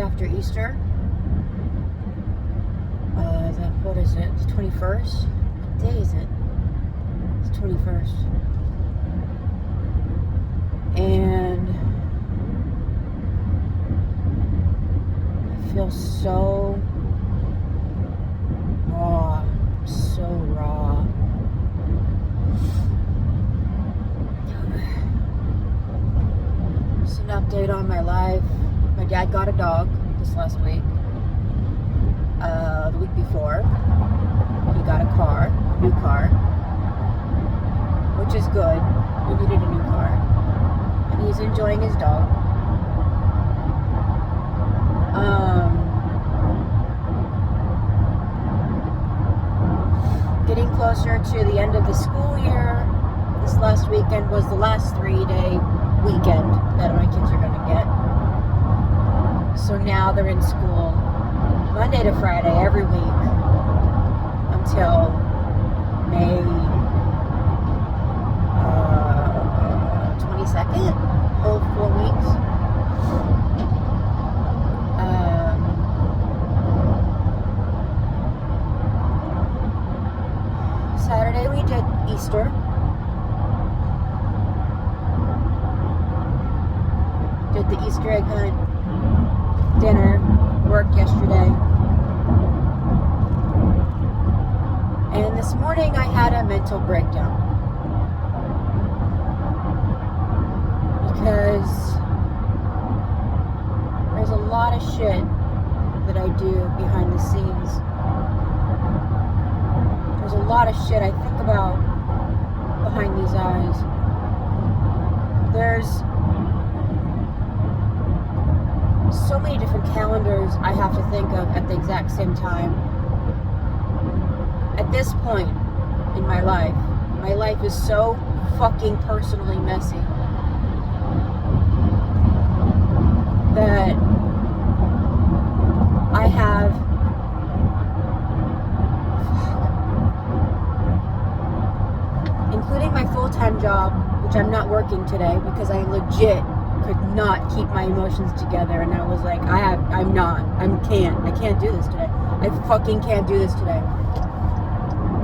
after Easter. What is it? The 21st? What day is it? It's 21st. And I feel so raw. So raw. Just an update on my life. My dad got a dog this last week. The week before, he got a new car, which is good. We needed a new car, and he's enjoying his dog. Getting closer to the end of the school year. This last weekend was the last 3-day weekend that my kids are going to get. So now they're in school Monday to Friday every week until May 22nd, whole 4 weeks. Saturday we did Easter. Did the Easter egg hunt, dinner, worked yesterday. And this morning I had a mental breakdown. Because there's a lot of shit that I do behind the scenes. There's a lot of shit I think about behind these eyes. There's so many different calendars I have to think of at the exact same time. At this point in my life is so fucking personally messy that I have including my full-time job, which I'm not working today because I legit could not keep my emotions together, and I was like, I can't do this today. I fucking can't do this today.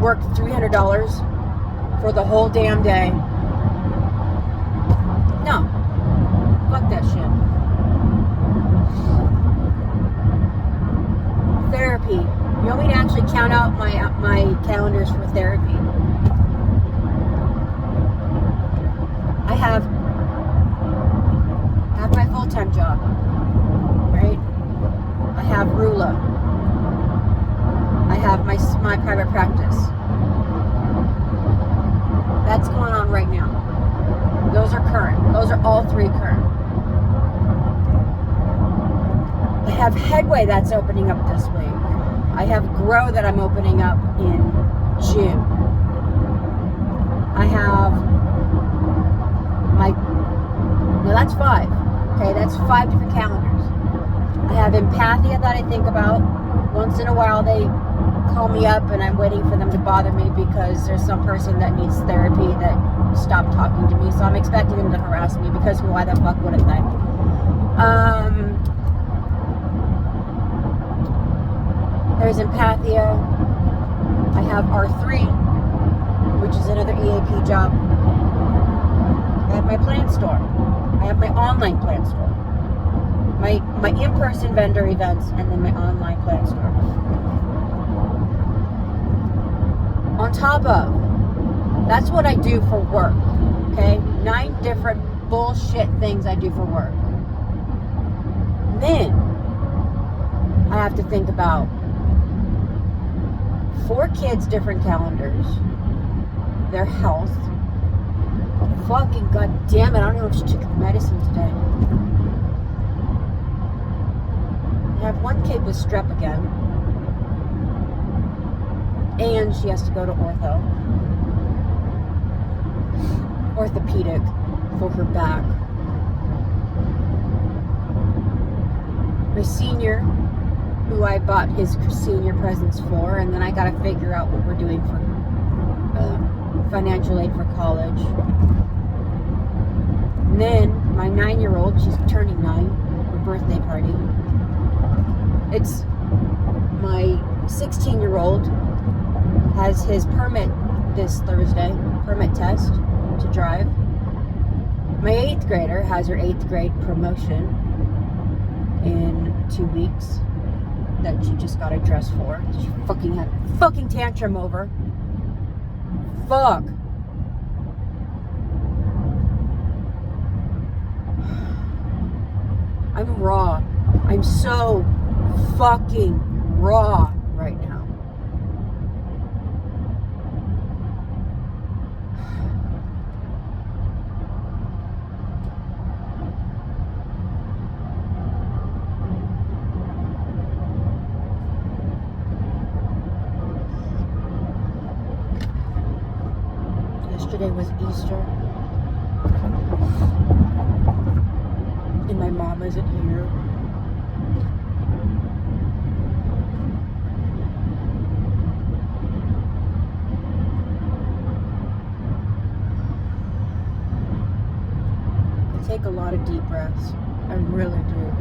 Worked $300 for the whole damn day. No. Fuck that shit. Therapy. You want me to actually count out my calendars for therapy? I have my full-time job, right? I have Rula. I have my private practice. That's going on right now. Those are current. Those are all 3 current. I have Headway that's opening up this week. I have Grow that I'm opening up in June. I have that's 5. Okay, that's 5 different calendars. I have Empathia that I think about. Once in a while they call me up and I'm waiting for them to bother me because there's some person that needs therapy that stopped talking to me. So I'm expecting them to harass me because why the fuck wouldn't they? There's Empathia. I have R3, which is another EAP job. I have my plant store. I have my online plant store. My in-person vendor events, and then my online plant store. On top of, that's what I do for work. Okay? 9 different bullshit things I do for work. Then I have to think about 4 kids' different calendars, their health. Fucking goddamn it! I don't know if she took medicine today. I have 1 kid with strep again, and she has to go to orthopedic for her back. My senior, who I bought his senior presents for, and then I gotta figure out what we're doing for financial aid for college. And then my 9-year-old, she's turning 9, her birthday party. It's my 16-year-old has his permit this Thursday, permit test to drive. My 8th grader has her 8th grade promotion in 2 weeks that she just got a dress for. She fucking had a fucking tantrum over. Fuck. I'm raw. I'm so fucking raw right now. Yesterday was Easter, and my mom isn't here. I take a lot of deep breaths. I really do.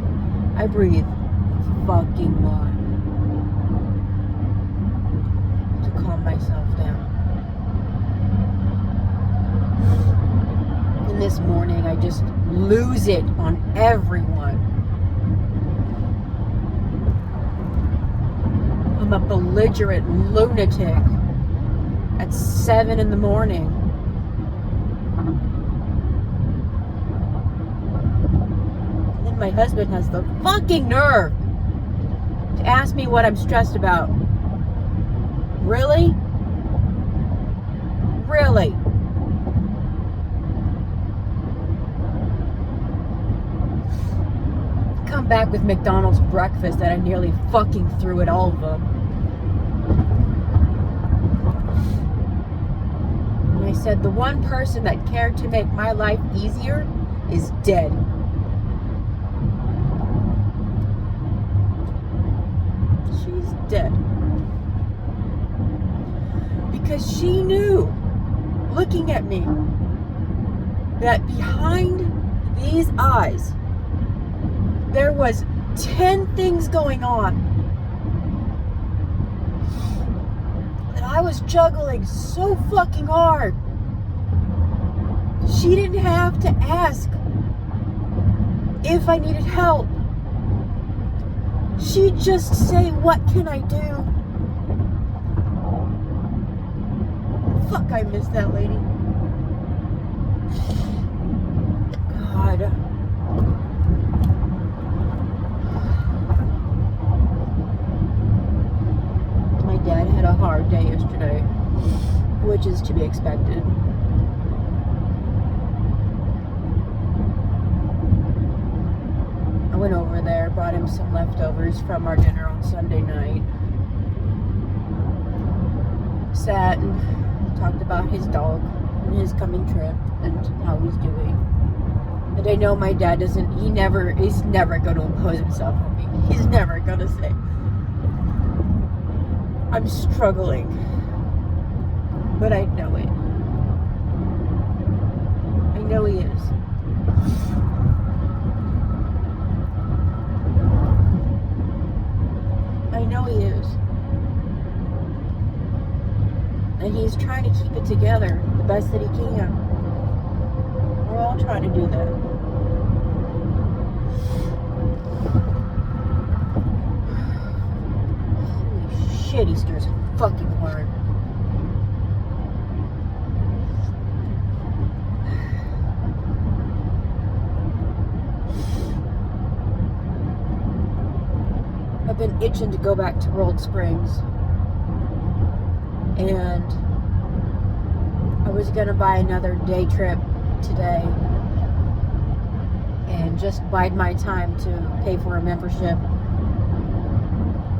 I breathe a fucking lot to calm myself down. And this morning, I just lose it on everyone. I'm a belligerent lunatic at 7 in the morning. And then my husband has the fucking nerve to ask me what I'm stressed about. Really? Really? Come back with McDonald's breakfast that I nearly fucking threw at all of them. And I said, the one person that cared to make my life easier is dead. She's dead. Because she knew, looking at me, that behind these eyes, there was 10 things going on that I was juggling so fucking hard. She didn't have to ask if I needed help. She'd just say, what can I do? Fuck, I miss that lady. God. Dad had a hard day yesterday, which is to be expected. I went over there, brought him some leftovers from our dinner on Sunday night. Sat and talked about his dog and his coming trip and how he's doing. And I know my dad he's never going to impose himself on me. He's never going to say, I'm struggling, but I know it. I know he is. I know he is. And he's trying to keep it together the best that he can. We're all trying to do that. Shit, Easter's fucking hard. I've been itching to go back to World Springs. And I was gonna buy another day trip today and just bide my time to pay for a membership.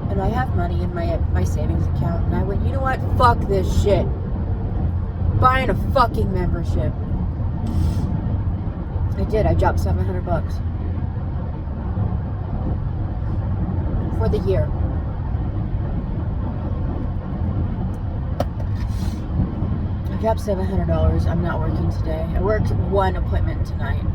And I have money in my savings account. And I went, you know what? Fuck this shit. Buying a fucking membership. I did. I dropped $700 for the year. I dropped $700. I'm not working today. I worked one appointment tonight.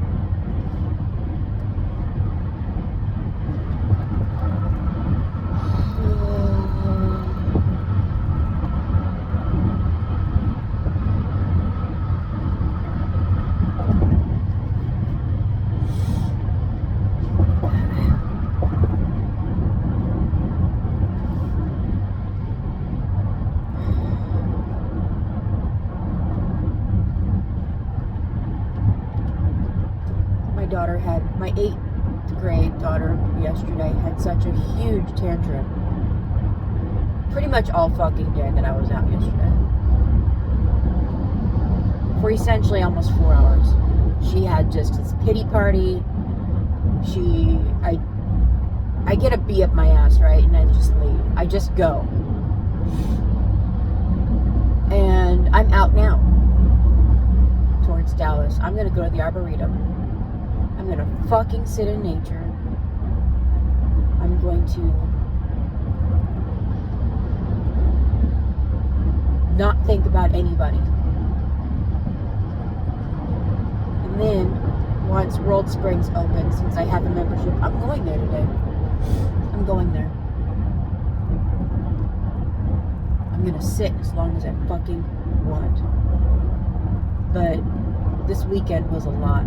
my 8th grade daughter yesterday had such a huge tantrum. Pretty much all fucking day that I was out yesterday. For essentially almost 4 hours. She had just this pity party. I get a bee up my ass, right? And I just leave. I just go. And I'm out now. Towards Dallas. I'm gonna go to the Arboretum. I'm gonna fucking sit in nature. I'm going to not think about anybody. And then, once World Springs opens, since I have a membership, I'm going there today. I'm going there. I'm gonna sit as long as I fucking want. But this weekend was a lot.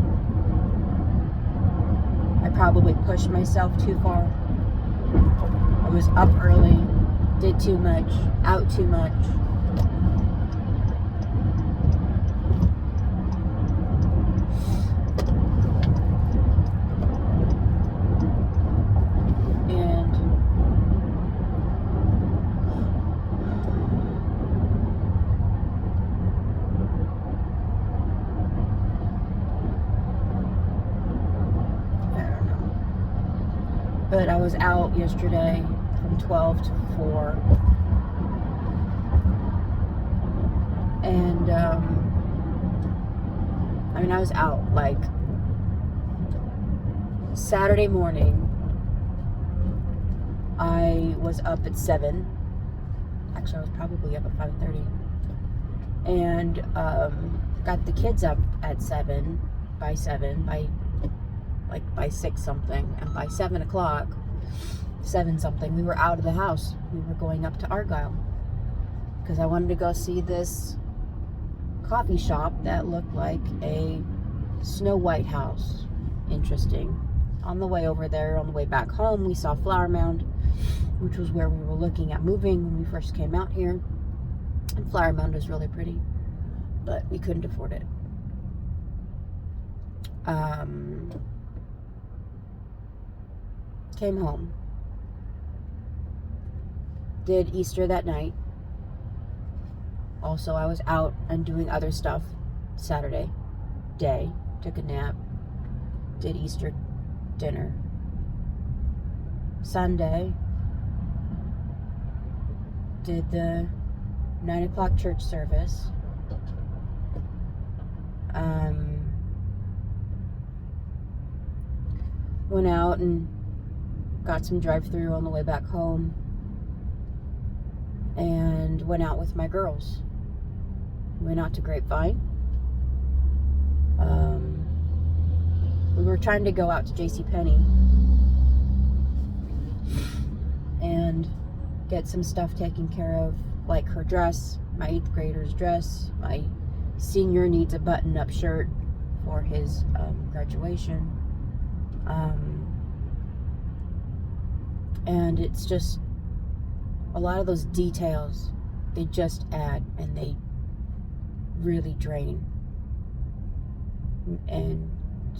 I probably pushed myself too far. I was up early, did too much, out too much. But I was out yesterday from 12 to 4. And, I was out, like, Saturday morning, I was up at 7. Actually, I was probably up at 5:30. And, got the kids up at 7, by 6 something, and by 7 o'clock, 7 something, we were out of the house. We were going up to Argyle because I wanted to go see this coffee shop that looked like a Snow White house. Interesting. On the way over there, on the way back home, we saw Flower Mound, which was where we were looking at moving when we first came out here. And Flower Mound was really pretty, but we couldn't afford it. Came home, did Easter that night. Also, I was out and doing other stuff Saturday day, took a nap, did Easter dinner. Sunday, did the 9 o'clock church service. Went out and got some drive-through on the way back home, and went out with my girls. Went out to Grapevine. We were trying to go out to JCPenney and get some stuff taken care of, like her dress, my 8th grader's dress. My senior needs a button-up shirt for his graduation. And it's just a lot of those details, they just add and they really drain. And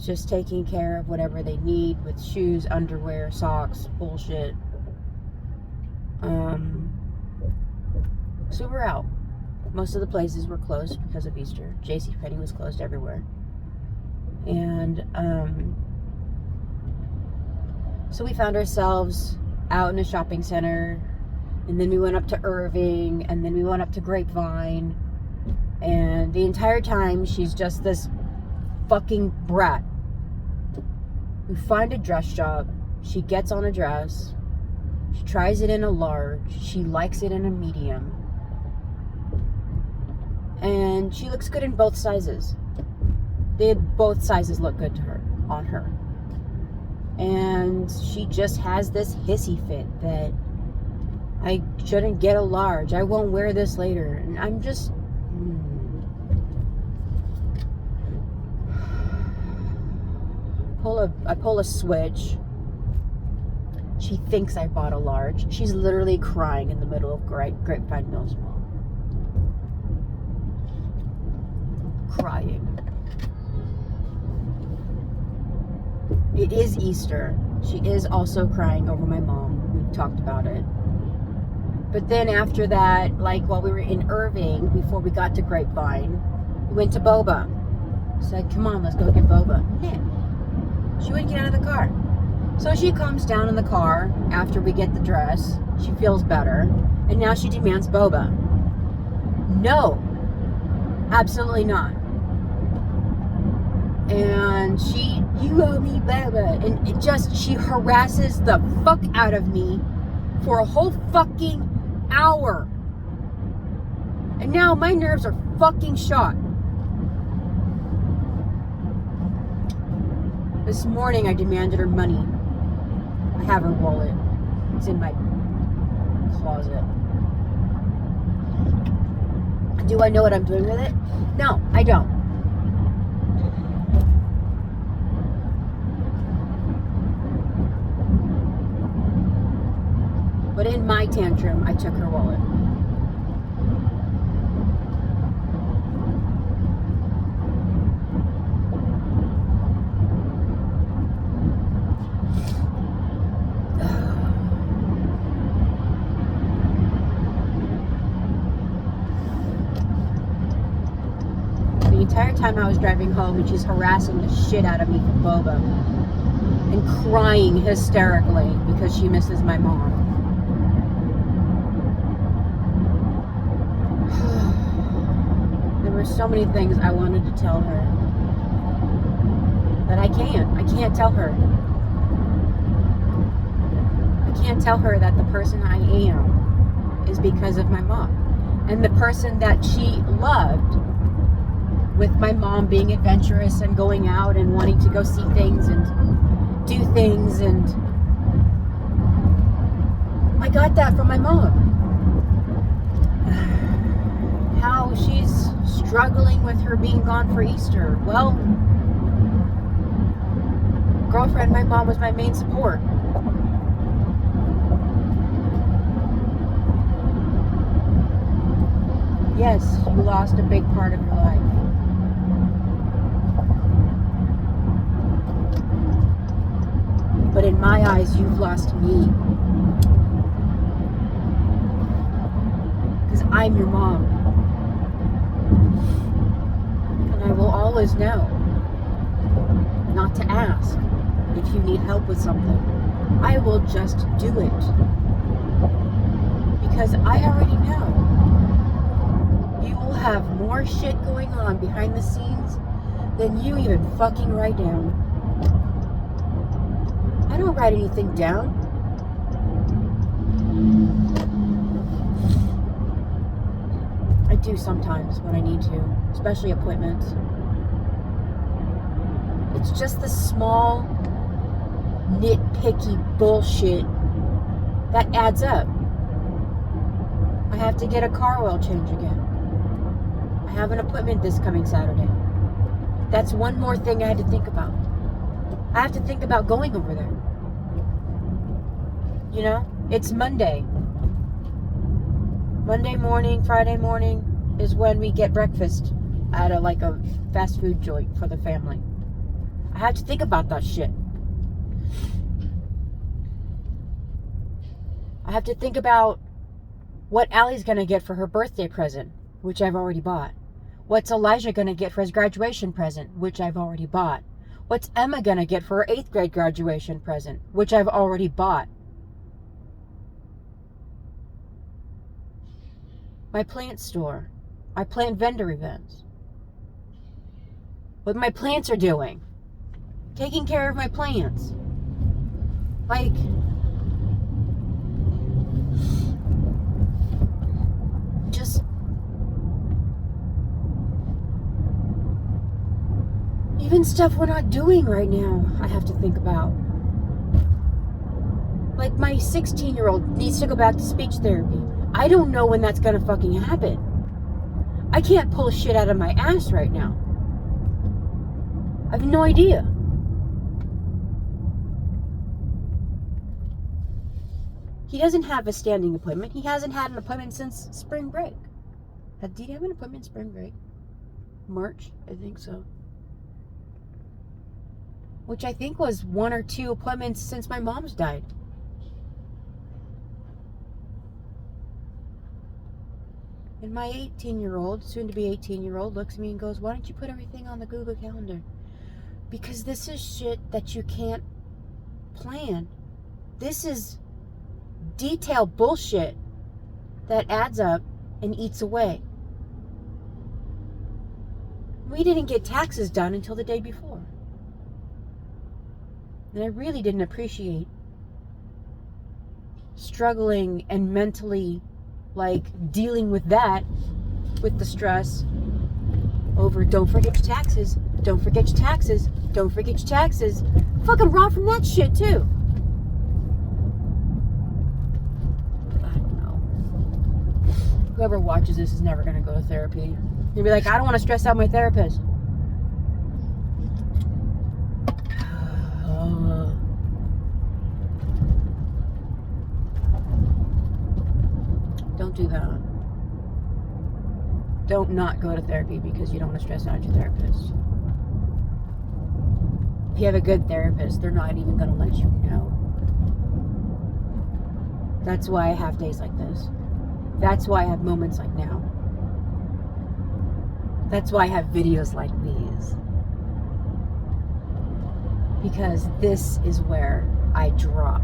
just taking care of whatever they need with shoes, underwear, socks, bullshit. So we're out. Most of the places were closed because of Easter. JCPenney was closed everywhere. And so we found ourselves out in a shopping center, and then we went up to Irving, and then we went up to Grapevine, and the entire time she's just this fucking brat. We find a dress shop, she gets on a dress, she tries it in a large, she likes it in a medium, and she looks good in both sizes. Both sizes look good to her, on her. And she just has this hissy fit that I shouldn't get a large. I won't wear this later. And I'm just... I pull a switch. She thinks I bought a large. She's literally crying in the middle of Grapevine Mills Mall. Crying. It is Easter. She is also crying over my mom. We've talked about it. But then after that, like while we were in Irving, before we got to Grapevine, we went to Boba. Said, come on, let's go get Boba. No. She wouldn't get out of the car. So she comes down in the car after we get the dress. She feels better. And now she demands Boba. No. Absolutely not. And you owe me Boba. And it just, she harasses the fuck out of me for a whole fucking hour. And now my nerves are fucking shot. This morning I demanded her money. I have her wallet. It's in my closet. Do I know what I'm doing with it? No, I don't. But in my tantrum, I took her wallet. The entire time I was driving home, and she's harassing the shit out of me for Boba. And crying hysterically because she misses my mom. There were so many things I wanted to tell her that I can't tell her. I can't tell her that the person I am is because of my mom. And the person that she loved, with my mom being adventurous and going out and wanting to go see things and do things, and I got that from my mom. How she's struggling with her being gone for Easter. Well, girlfriend, my mom was my main support. Yes, you lost a big part of your life. But in my eyes, you've lost me. Because I'm your mom. And I will always know not to ask if you need help with something. I will just do it. Because I already know you will have more shit going on behind the scenes than you even fucking write down. I don't write anything down. I do sometimes when I need to, especially appointments. It's just the small, nitpicky bullshit that adds up. I have to get a car oil change again. I have an appointment this coming Saturday. That's one more thing I had to think about. I have to think about going over there. You know, it's Monday. Monday morning, Friday morning is when we get breakfast at a fast food joint for the family. I have to think about that shit. I have to think about what Allie's gonna get for her birthday present, which I've already bought. What's Elijah gonna get for his graduation present, which I've already bought. What's Emma gonna get for her 8th grade graduation present, which I've already bought. My plant store, my plant vendor events. What my plants are doing. Taking care of my plants. Like, just even stuff we're not doing right now, I have to think about. Like, my 16-year-old needs to go back to speech therapy. I don't know when that's gonna fucking happen. I can't pull shit out of my ass right now. I have no idea. He doesn't have a standing appointment. He hasn't had an appointment since spring break. Did he have an appointment spring break? March? I think so. which I think was 1 or 2 appointments since my mom's died. And my 18-year-old, soon to be 18-year-old, looks at me and goes, why don't you put everything on the Google Calendar? Because this is shit that you can't plan. This is detailed bullshit that adds up and eats away. We didn't get taxes done until the day before. And I really didn't appreciate struggling and mentally dealing with that, with the stress over don't forget your taxes, don't forget your taxes, don't forget your taxes. Fucking robbed from that shit too. I don't know. Whoever watches this is never gonna go to therapy. You'll be like, I don't want to stress out my therapist. Don't do that. Don't not go to therapy because you don't want to stress out your therapist. If you have a good therapist, they're not even going to let you know. That's why I have days like this. That's why I have moments like now. That's why I have videos like these. Because this is where I drop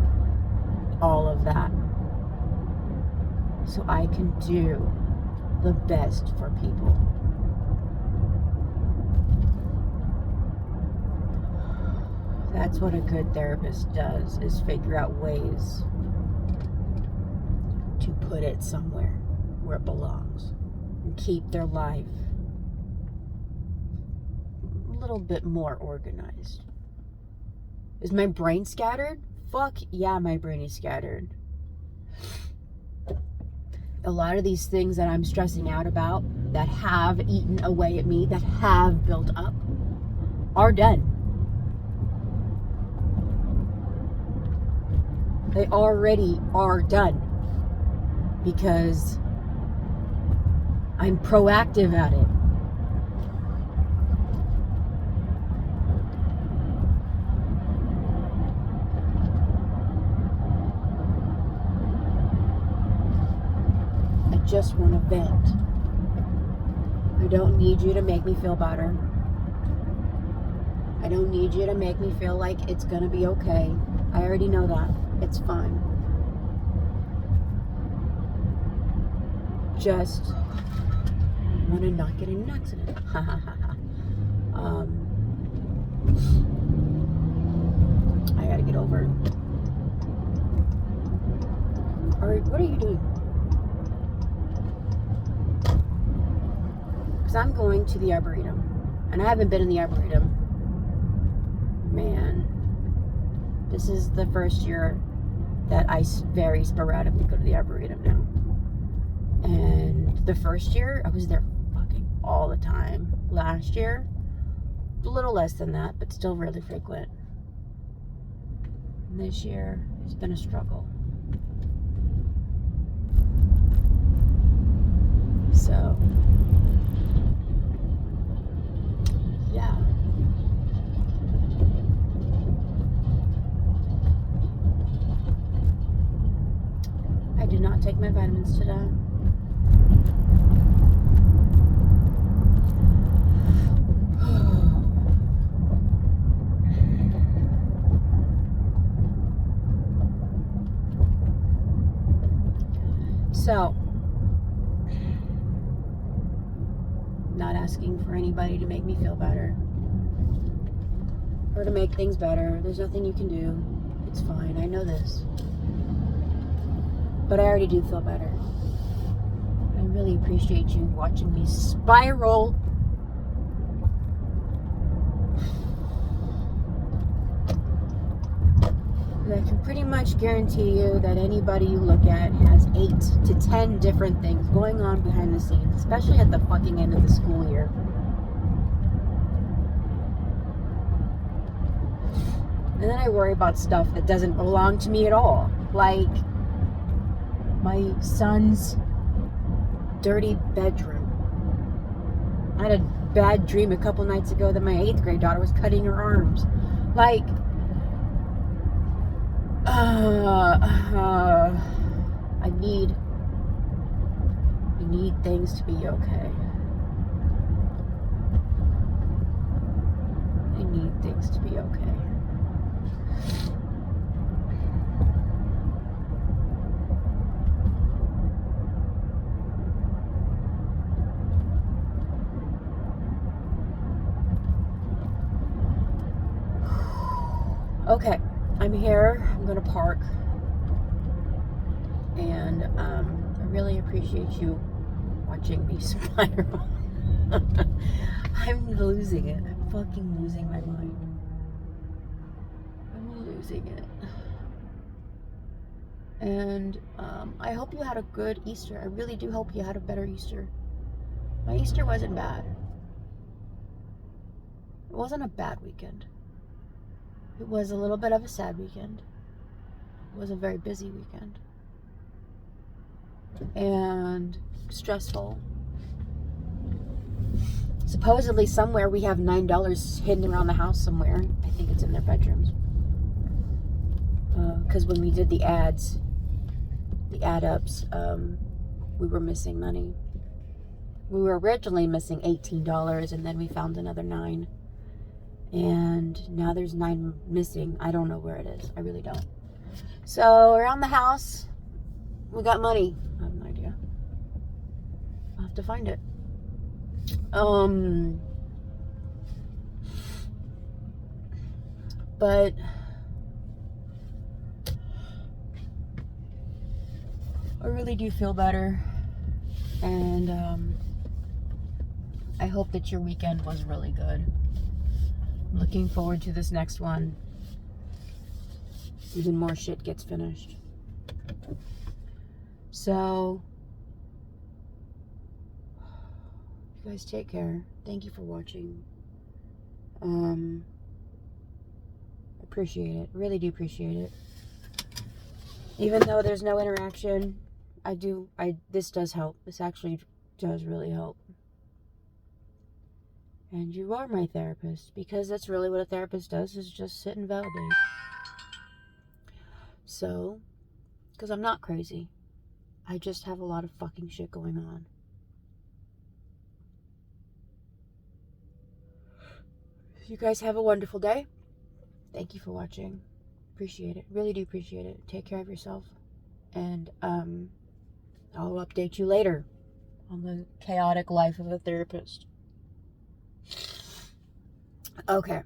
all of that. So I can do the best for people. That's what a good therapist does, is figure out ways to put it somewhere where it belongs and keep their life a little bit more organized. Is my brain scattered? Fuck yeah, my brain is scattered. A lot of these things that I'm stressing out about, that have eaten away at me, that have built up, are done. They already are done. Because I'm proactive at it. Just want to vent. I don't need you to make me feel better. I don't need you to make me feel like it's gonna be okay. I already know that. It's fine. Just want to not get in an accident. I gotta get over it. Alright, what are you doing? Because I'm going to the Arboretum. And I haven't been in the Arboretum. Man. This is the first year that I very sporadically go to the Arboretum now. And the first year, I was there fucking all the time. Last year, a little less than that, but still really frequent. And this year, it's been a struggle. So... yeah. I did not take my vitamins today. So, not asking for anybody to make me feel better or to make things better. There's nothing you can do. It's fine. I know this. But I already do feel better. I really appreciate you watching me spiral. I can pretty much guarantee you that anybody you look at has 8 to 10 different things going on behind the scenes, especially at the fucking end of the school year. And then I worry about stuff that doesn't belong to me at all. Like my son's dirty bedroom. I had a bad dream a couple nights ago that my 8th grade daughter was cutting her arms. Like, I need things to be okay. I need things to be okay. Okay, I'm here. I'm gonna park. And I really appreciate you watching me spiral. I'm losing it. I'm fucking losing my mind. I'm losing it. And I hope you had a good Easter. I really do hope you had a better Easter. My Easter wasn't bad. It wasn't a bad weekend. It was a little bit of a sad weekend. It was a very busy weekend. And stressful. Supposedly somewhere we have $9 hidden around the house somewhere. I think it's in their bedrooms. Because when we did the ads, the add-ups, we were missing money. We were originally missing $18, and then we found another $9. And now there's $9 missing. I don't know where it is. I really don't. So around the house, we got money. I have no idea. I'll have to find it. But I really do feel better. And I hope that your weekend was really good. I'm looking forward to this next one. Even more shit gets finished. So, you guys take care. Thank you for watching. Appreciate it. Really do appreciate it. Even though there's no interaction, this does help. This actually does really help. And you are my therapist, because that's really what a therapist does, is just sit and validate. So, because I'm not crazy. I just have a lot of fucking shit going on. You guys have a wonderful day. Thank you for watching. Appreciate it. Really do appreciate it. Take care of yourself. And I'll update you later on the chaotic life of a therapist. Okay.